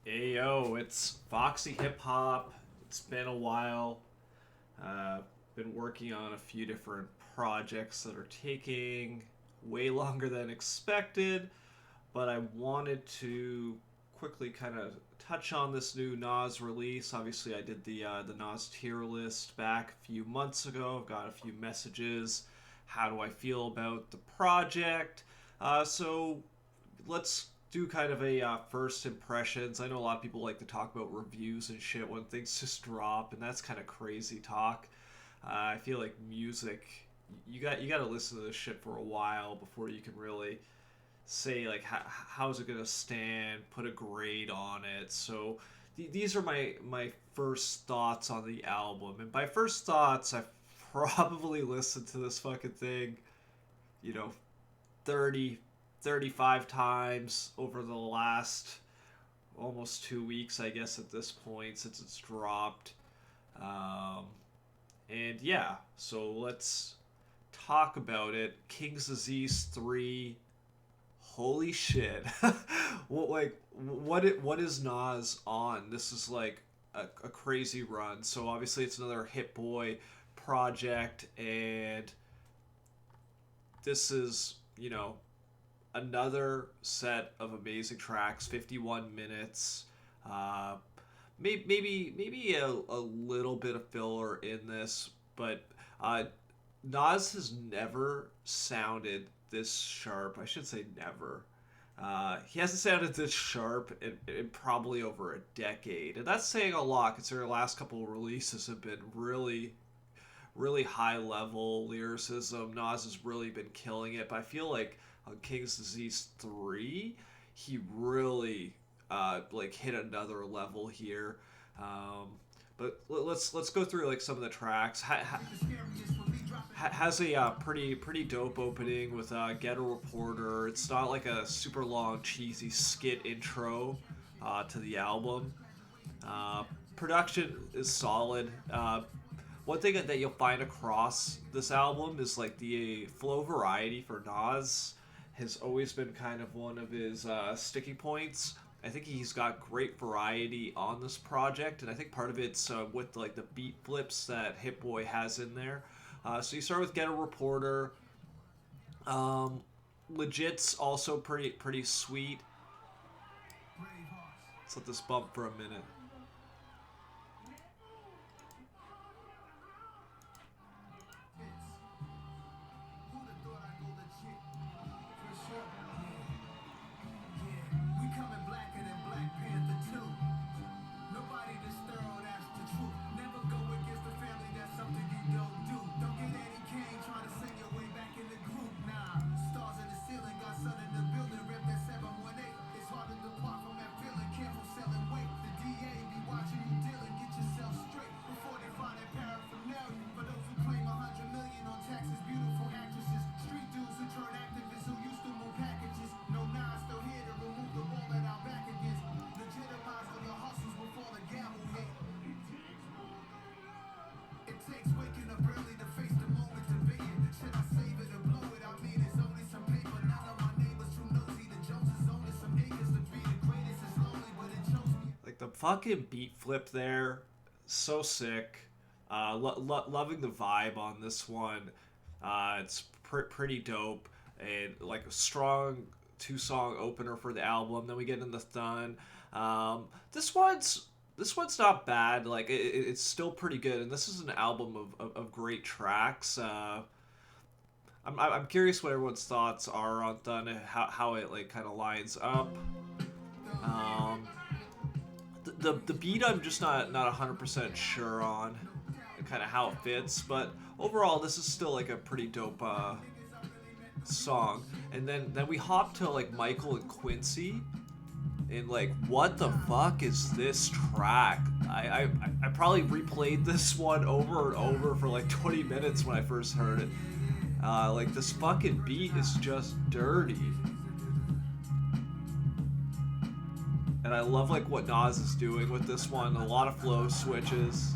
Hey yo, it's Foxy Hip Hop. It's been a while. Uh, been working on a few different projects that are taking way longer than expected, but I wanted to quickly kind of touch on this new Nas release. Obviously, I did the Nas tier list back a few months ago. I've got a few messages. How do I feel about the project? So let's do kind of a first impressions. I know a lot of people like to talk about reviews and shit when things just drop, and that's kind of crazy talk. I feel like music, you got to listen to this shit for a while before you can really say like how's it gonna stand, put a grade on it. So these are my first thoughts on the album, and by first thoughts, I've probably listened to this fucking thing, you know, 30, 35 times over the last almost 2 weeks, I guess, at this point, since it's dropped. Um, and yeah, so let's talk about it. King's Disease 3. Holy shit. What is Nas on? This is like a crazy run. So obviously it's another Hit Boy project, and this is, another set of amazing tracks, 51 minutes. Uh, maybe a little bit of filler in this, but Nas has never sounded this sharp. I should say never. He hasn't sounded this sharp in probably over a decade, and that's saying a lot considering the last couple of releases have been really high level lyricism. Nas has really been killing it, but I feel like on King's Disease 3, he really like hit another level here. But let's go through like some of the tracks. Has a pretty dope opening with Get a Reporter. It's not like a super long cheesy skit intro to the album. Uh, Production is solid. One thing that you'll find across this album is like the flow variety for Nas has always been kind of one of his sticky points. I think he's got great variety on this project, and I think part of it's with like the beat flips that Hit Boy has in there. So you start with Get a Reporter. Um, Legit's also pretty sweet. Let's let this bump for a minute. Like the fucking beat flip there, so sick. Loving the vibe on this one. It's pretty dope, and like a strong two-song opener for the album. Then we get into Thun. This one's not bad. Like it's still pretty good, and this is an album of great tracks. I'm curious what everyone's thoughts are on Thun and how it like kind of lines up. Um, the beat I'm just not 100% sure on, and kind of how it fits, but overall this is still like a pretty dope song. And then we hop to like Michael and Quincy, and like what the fuck is this track? I probably replayed this one over and over for like 20 minutes when I first heard it. Like this fucking beat is just dirty. And I love like what Nas is doing with this one. A lot of flow switches.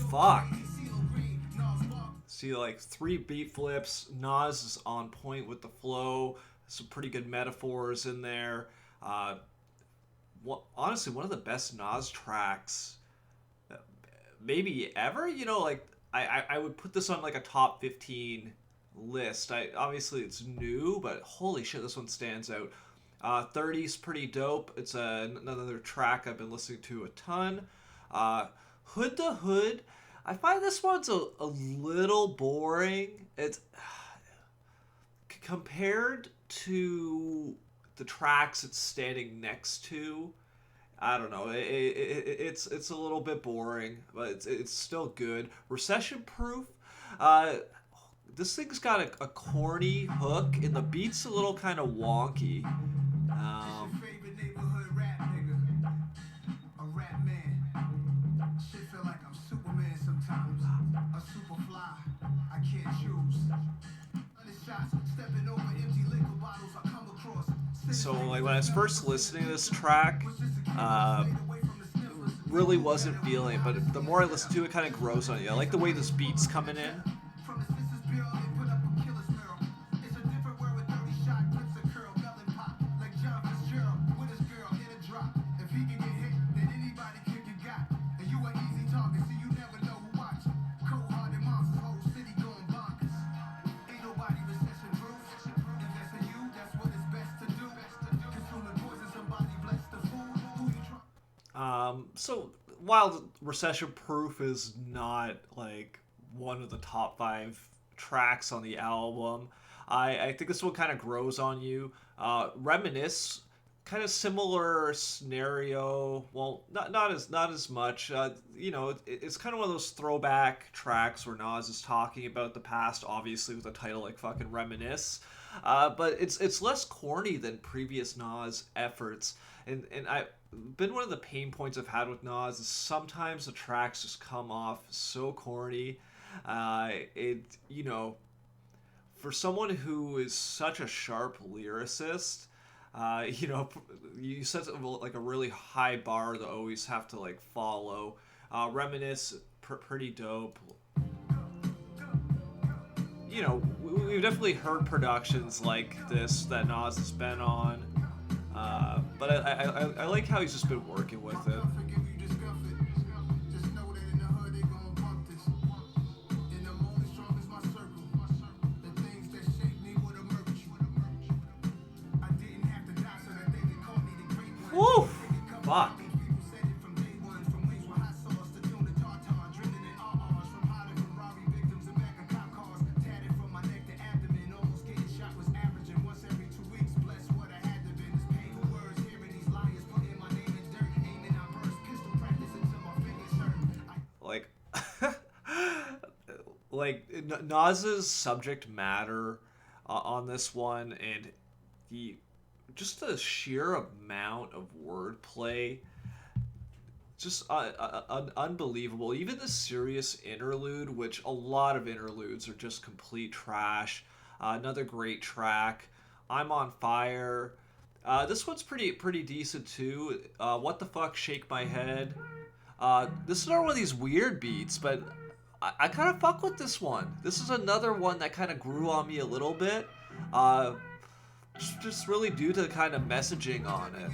fuck. See, like 3 beat flips. Nas is on point with the flow. Some pretty good metaphors in there. Uh, Honestly, one of the best Nas tracks maybe ever. You know, like I would put this on like a top 15 list. I obviously it's new, but holy shit, this one stands out. 30's pretty dope. It's another track I've been listening to a ton. Hood to Hood. I find this one's a little boring. It's compared to the tracks it's standing next to. I don't know. It's a little bit boring, but it's still good. Recession Proof. Uh, this thing's got a corny hook, and the beat's a little kind of wonky. Um, so like when I was first listening to this track, uh, really wasn't feeling it, but the more I listen to it, it kind of grows on you. I like the way this beat's coming in. So while Recession Proof is not like one of the top 5 tracks on the album, I think this one kind of grows on you. Reminisce, kind of similar scenario. Well, not as much. You know, it's kind of one of those throwback tracks where Nas is talking about the past, obviously with a title like fucking Reminisce. But it's less corny than previous Nas efforts, and I been one of the pain points I've had with Nas is sometimes the tracks just come off so corny. It you know, for someone who is such a sharp lyricist, you know, you set like a really high bar to always have to like follow. Reminisce, pretty dope. You know, we've definitely heard productions like this that Nas has been on. But I like how he's just been working with it. Woo! Fuck. Like, like Nas's subject matter on this one, and the just the sheer amount of wordplay, just unbelievable. Even the serious interlude, which a lot of interludes are just complete trash. Another great track. I'm on Fire. This one's pretty decent too. What the fuck, Shake My Head. This is not one of these weird beats, but I kind of fuck with this one. This is another one that kind of grew on me a little bit. Uh, just really due to the kind of messaging on it.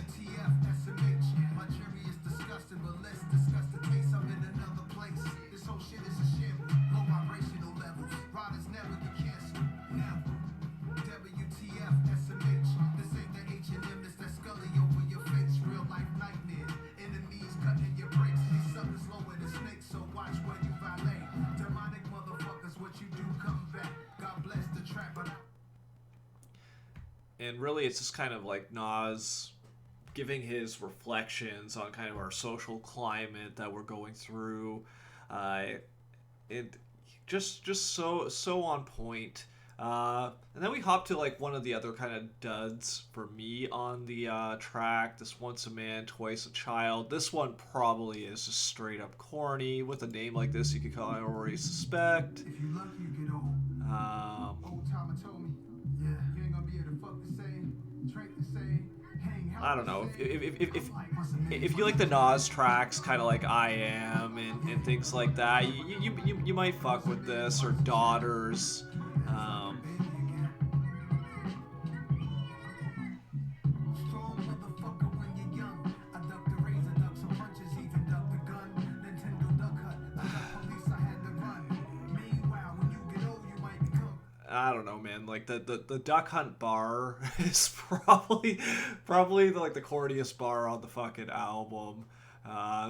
And really, it's just kind of like Nas giving his reflections on kind of our social climate that we're going through. It just so on point. And then we hop to like one of the other kind of duds for me on the track. This Once a Man, Twice a Child. This one probably is just straight up corny. With a name like this, you could kind of already suspect. If you lucky, you get old. Old Timer told me, yeah, you ain't gonna be able to fuck the same, drink the same, I don't know if you like the Nas tracks, kind of like I Am and things like that, you might fuck with this or Daughters. Um, I don't know, man. Like the Duck Hunt bar is probably like the corniest bar on the fucking album.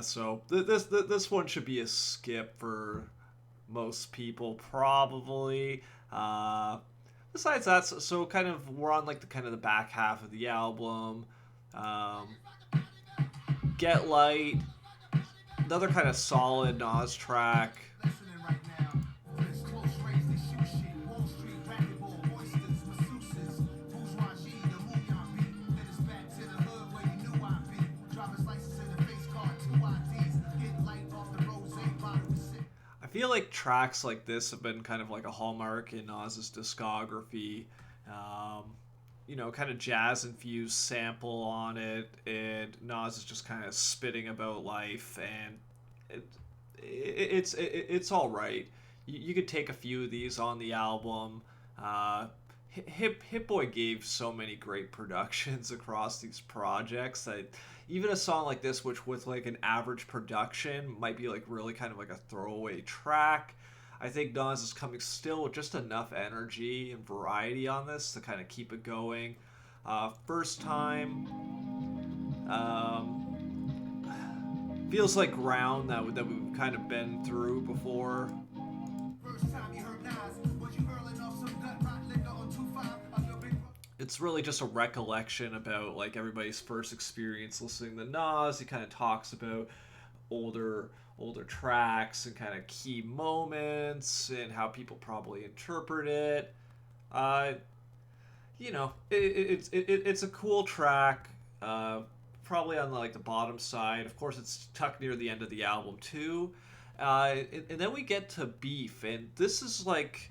So this one should be a skip for most people probably. Besides that, so kind of we're on like the kind of the back half of the album. Um, Get Light, another kind of solid Nas track. I feel like tracks like this have been kind of like a hallmark in Nas's discography. Um, kind of jazz infused sample on it, and Nas is just kind of spitting about life, and it, it's all right. You could take a few of these on the album. Uh, Hip Boy gave so many great productions across these projects that even a song like this, which with like an average production might be like really kind of like a throwaway track, I think Nas is coming still with just enough energy and variety on this to kind of keep it going. First time, feels like ground that we've kind of been through before. It's really just a recollection about like everybody's first experience listening to Nas. He kind of talks about older tracks and kind of key moments and how people probably interpret it. Uh, it's a cool track. Probably on like the bottom side. Of course, it's tucked near the end of the album too. And then we get to Beef, and this is like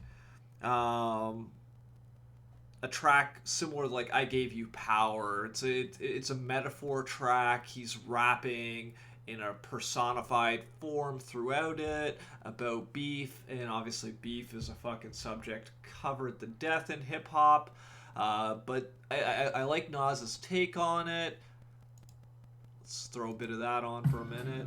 a track similar to like I Gave You Power. It's a metaphor track. He's rapping in a personified form throughout it about beef, and obviously beef is a fucking subject covered to death in hip hop. But I like Nas's take on it. Let's throw a bit of that on for a minute.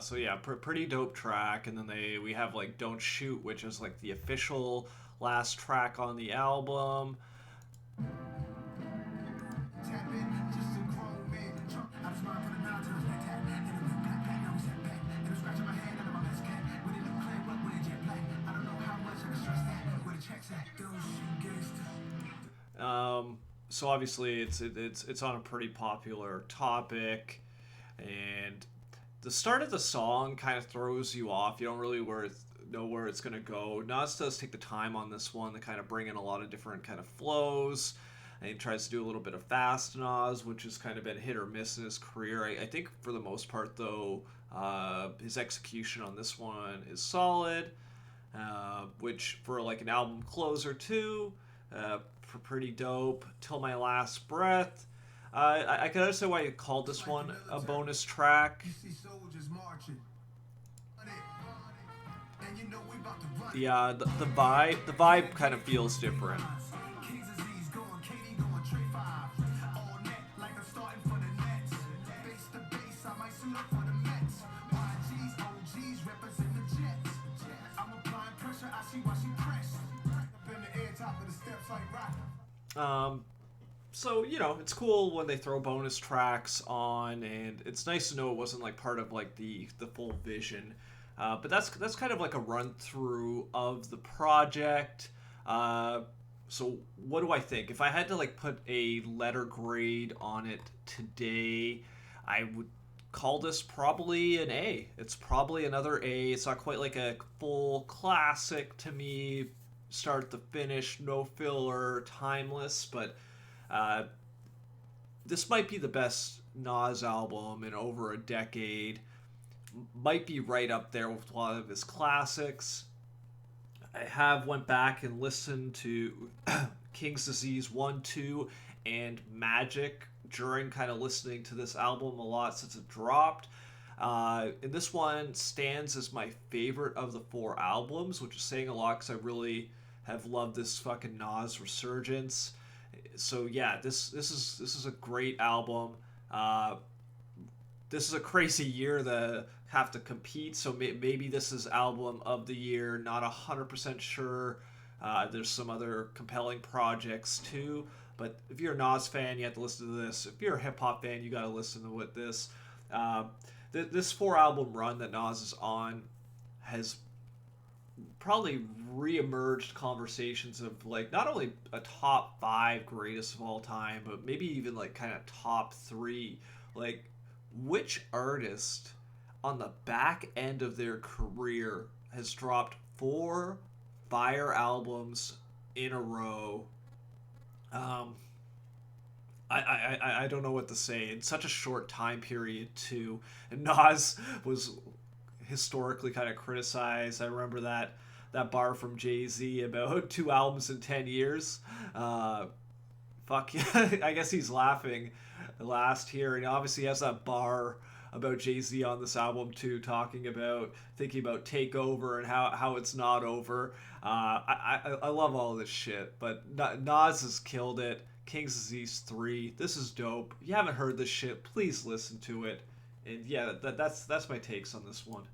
So yeah, pretty dope track, and then we have like "Don't Shoot," which is like the official last track on the album. So obviously it's on a pretty popular topic, and the start of the song kind of throws you off. You don't really know where it's gonna go. Nas does take the time on this one to kind of bring in a lot of different kind of flows, and he tries to do a little bit of fast Nas, which has kind of been hit or miss in his career. I think for the most part though, his execution on this one is solid, which for like an album closer too, pretty dope. Till My Last Breath. I can understand why you called this one a bonus track. Yeah, the vibe kind of feels different. Um, so it's cool when they throw bonus tracks on, and it's nice to know it wasn't like part of like the full vision. But that's kind of like a run through of the project. Uh, so what do I think? If I had to like put a letter grade on it today, I would call this probably an A. It's probably another A. It's not quite like a full classic to me, start to finish, no filler, timeless, but uh, this might be the best Nas album in over a decade. Might be right up there with a lot of his classics. I have went back and listened to King's Disease 1, 2, and Magic during kind of listening to this album a lot since it dropped. And this one stands as my favorite of the four albums, which is saying a lot because I really have loved this fucking Nas resurgence. So yeah, this is a great album. Uh, this is a crazy year to have to compete. So maybe this is album of the year. Not 100% sure. There's some other compelling projects too. But if you're a Nas fan, you have to listen to this. If you're a hip hop fan, you got to listen to what this. Uh, this four album run that Nas is on has probably re-emerged conversations of like not only a top five greatest of all time, but maybe even like kind of top three. Like, which artist on the back end of their career has dropped four fire albums in a row? Um, I don't know what to say. In such a short time period, too. And Nas was historically kind of criticized. I remember that bar from Jay Z about two albums in 10 years. Uh, fuck yeah, I guess he's laughing last here, and obviously he has that bar about Jay Z on this album too, talking about thinking about Takeover and how it's not over. I love all this shit, but Nas has killed it. King's Disease 3, this is dope. If you haven't heard this shit, please listen to it. And yeah, that's my takes on this one.